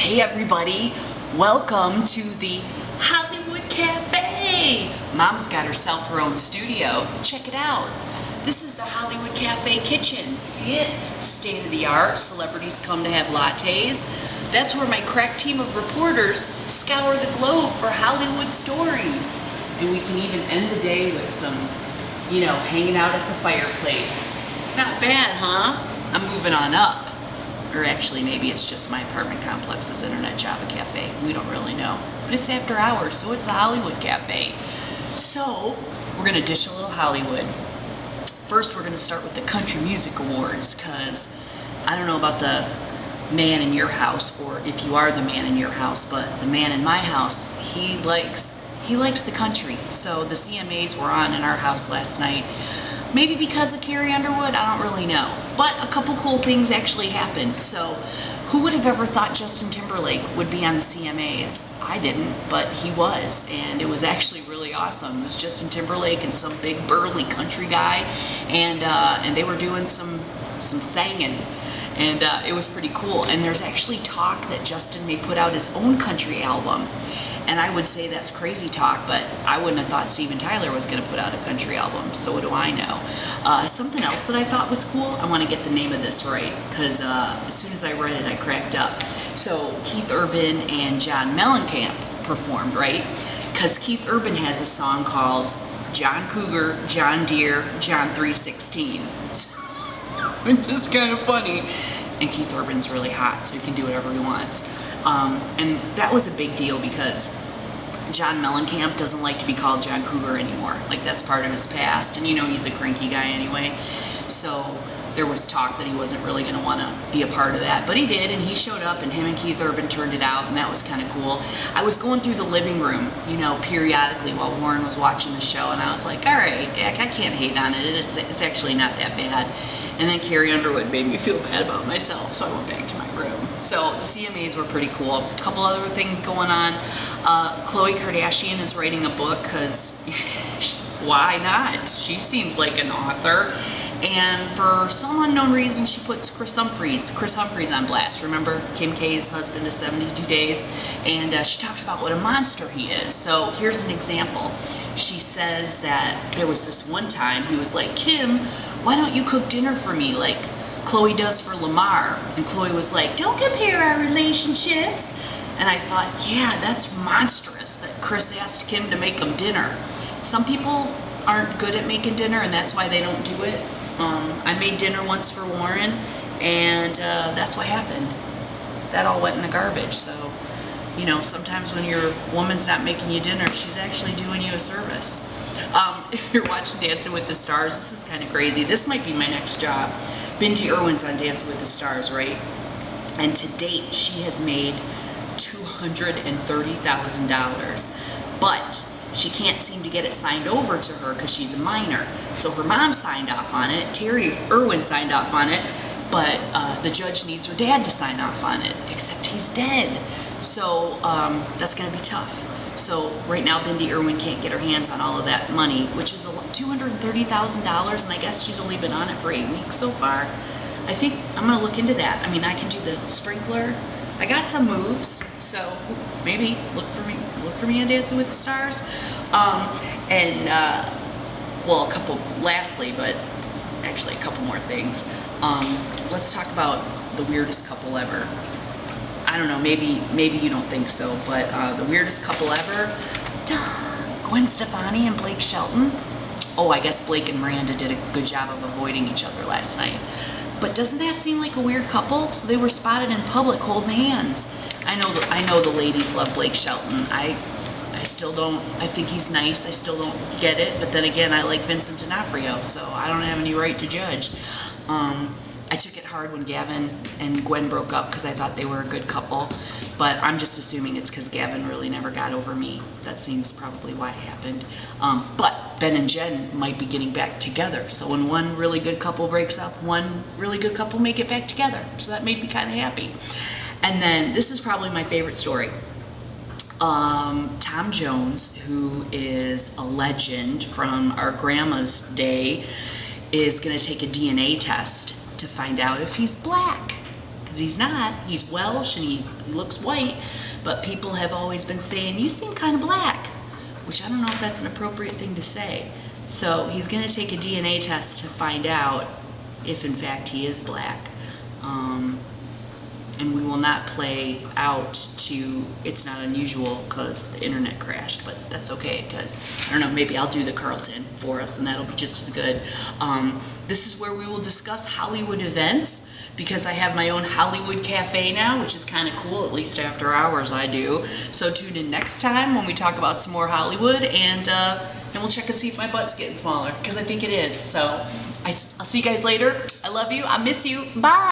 Hey everybody, welcome to the Hollywood Cafe. Mom's got herself her own studio. Check it out. This is the Hollywood Cafe kitchen. See it? State of the art. Celebrities come to have lattes. That's where my crack team of reporters scour the globe for Hollywood stories. And we can even end the day with some, hanging out at the fireplace. Not bad, huh? I'm moving on up. Or actually, maybe it's just my apartment complex's internet Java cafe. We don't really know. But it's after hours, so it's the Hollywood Cafe. So, we're gonna dish a little Hollywood. First, we're gonna start with the Country Music Awards, because I don't know about the man in your house, or if you are the man in your house, but the man in my house, he likes the country. So the CMAs were on in our house last night. Maybe because of Carrie Underwood, I don't really know. But a couple cool things actually happened. So who would have ever thought Justin Timberlake would be on the CMAs? I didn't, but he was, and it was actually really awesome. It was Justin Timberlake and some big burly country guy, and they were doing some singing, and it was pretty cool. And there's actually talk that Justin may put out his own country album. And I would say that's crazy talk, but I wouldn't have thought Steven Tyler was going to put out a country album, so what do I know? Something else that I thought was cool, I want to get the name of this right, because as soon as I read it, I cracked up. So Keith Urban and John Mellencamp performed, right? Because Keith Urban has a song called John Cougar, John Deere, John 316. Which is kind of funny. And Keith Urban's really hot, so he can do whatever he wants. And that was a big deal because John Mellencamp doesn't like to be called John Cougar anymore. Like, that's part of his past, and he's a cranky guy anyway. So there was talk that he wasn't really going to want to be a part of that, but he did, and he showed up, and him and Keith Urban turned it out, and that was kind of cool. I was going through the living room, periodically while Warren was watching the show, and I was like, all right, I can't hate on it. It's actually not that bad. And then Carrie Underwood made me feel bad about myself, so I went back to my room. So the CMAs were pretty cool. A couple other things going on. Khloe Kardashian is writing a book because why not? She seems like an author. And for some unknown reason, she puts Chris Humphries on blast. Remember Kim K's husband of 72 Days? And she talks about what a monster he is. So here's an example. She says that there was this one time he was like, Kim, why don't you cook dinner for me like Khloe does for Lamar? And Khloe was like, don't compare our relationships. And I thought, yeah, that's monstrous that Chris asked Kim to make him dinner. Some people aren't good at making dinner, and that's why they don't do it. I made dinner once for Warren, and that's what happened. That all went in the garbage. So, sometimes when your woman's not making you dinner, she's actually doing you a service. If you're watching Dancing with the Stars, this is kind of crazy. This might be my next job. Bindi Irwin's on Dancing with the Stars, right? And to date, she has made $230,000. But she can't seem to get it signed over to her because she's a minor. So her mom signed off on it, Terry Irwin signed off on it, but the judge needs her dad to sign off on it, except he's dead. So that's going to be tough. So right now, Bindi Irwin can't get her hands on all of that money, which is $230,000, and I guess she's only been on it for 8 weeks so far. I think I'm going to look into that. I mean, I can do the sprinkler. I got some moves, so maybe look for me on Dancing with the Stars. Lastly, but actually a couple more things. Let's talk about the weirdest couple ever. I don't know, maybe you don't think so, but the weirdest couple ever, Gwen Stefani and Blake Shelton. Oh, I guess Blake and Miranda did a good job of avoiding each other last night. But doesn't that seem like a weird couple? So they were spotted in public holding hands. I know the ladies love Blake Shelton. I still don't. I think he's nice. I still don't get it. But then again, I like Vincent D'Onofrio, so I don't have any right to judge. I took it hard when Gavin and Gwen broke up because I thought they were a good couple. But I'm just assuming it's because Gavin really never got over me. That seems probably why it happened. But Ben and Jen might be getting back together. So when one really good couple breaks up, one really good couple may get back together. So that made me kind of happy. And then this is probably my favorite story. Tom Jones, who is a legend from our grandma's day, is going to take a DNA test to find out if he's black. because he's not. He's Welsh and he looks white, but people have always been saying, you seem kind of black, which I don't know if that's an appropriate thing to say. So he's going to take a DNA test to find out if in fact he is black. And we will not play out to It's Not Unusual because the internet crashed, but that's okay because, I don't know, maybe I'll do the Carlton for us and that'll be just as good. This is where we will discuss Hollywood events because I have my own Hollywood cafe now, which is kind of cool, at least after hours I do. So tune in next time when we talk about some more Hollywood, and we'll check and see if my butt's getting smaller because I think it is. So I'll see you guys later. I love you. I miss you. Bye.